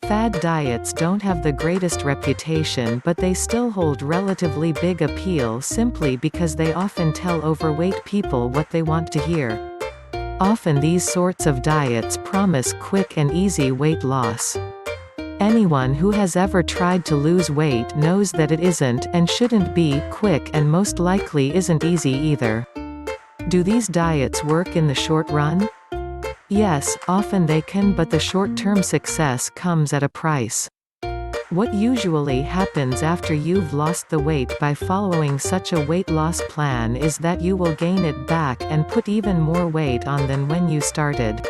Fad diets don't have the greatest reputation, but they still hold relatively big appeal simply because they often tell overweight people what they want to hear. Often these sorts of diets promise quick and easy weight loss. Anyone who has ever tried to lose weight knows that it isn't, and shouldn't be, quick, and most likely isn't easy either. Do these diets work in the short run? Yes, often they can, but the short-term success comes at a price. What usually happens after you've lost the weight by following such a weight loss plan is that you will gain it back and put even more weight on than when you started.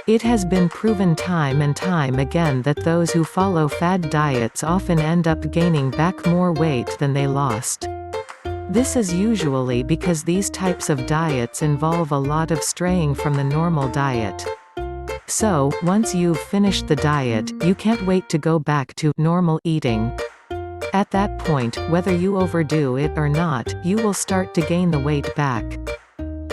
It has been proven time and time again that those who follow fad diets often end up gaining back more weight than they lost. This is usually because these types of diets involve a lot of straying from the normal diet. So, once you've finished the diet, you can't wait to go back to normal eating. At that point, whether you overdo it or not, you will start to gain the weight back.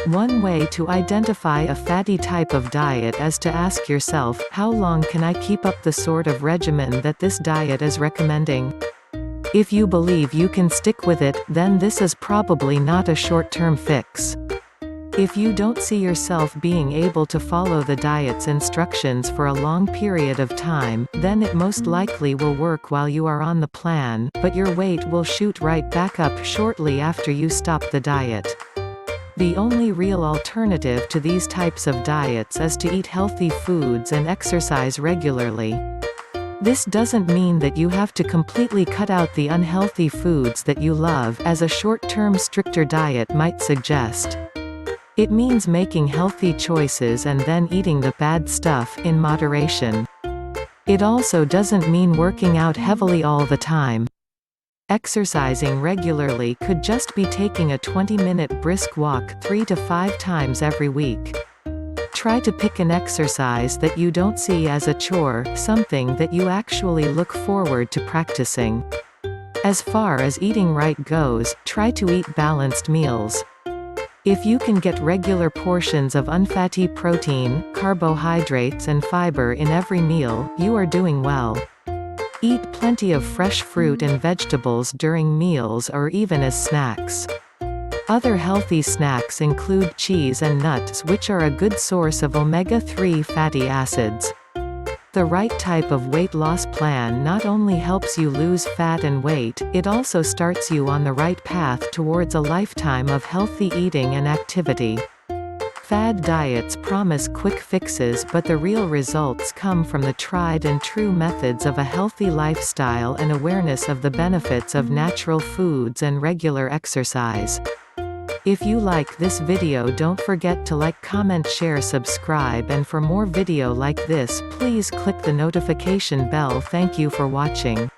One way to identify a fatty type of diet is to ask yourself, how long can I keep up the sort of regimen that this diet is recommending? If you believe you can stick with it, then this is probably not a short-term fix. If you don't see yourself being able to follow the diet's instructions for a long period of time, then it most likely will work while you are on the plan, but your weight will shoot right back up shortly after you stop the diet. The only real alternative to these types of diets is to eat healthy foods and exercise regularly. This doesn't mean that you have to completely cut out the unhealthy foods that you love, as a short-term stricter diet might suggest. It means making healthy choices and then eating the bad stuff in moderation. It also doesn't mean working out heavily all the time. Exercising regularly could just be taking a 20-minute brisk walk 3 to 5 times every week. Try to pick an exercise that you don't see as a chore, something that you actually look forward to practicing. As far as eating right goes, try to eat balanced meals. If you can get regular portions of unfatty protein, carbohydrates and fiber in every meal, you are doing well. Eat plenty of fresh fruit and vegetables during meals or even as snacks. Other healthy snacks include cheese and nuts, which are a good source of omega-3 fatty acids. The right type of weight loss plan not only helps you lose fat and weight, it also starts you on the right path towards a lifetime of healthy eating and activity. Fad diets promise quick fixes, but the real results come from the tried and true methods of a healthy lifestyle and awareness of the benefits of natural foods and regular exercise. If you like this video, don't forget to like, comment, share, subscribe, and for more video like this, please click the notification bell. Thank you for watching.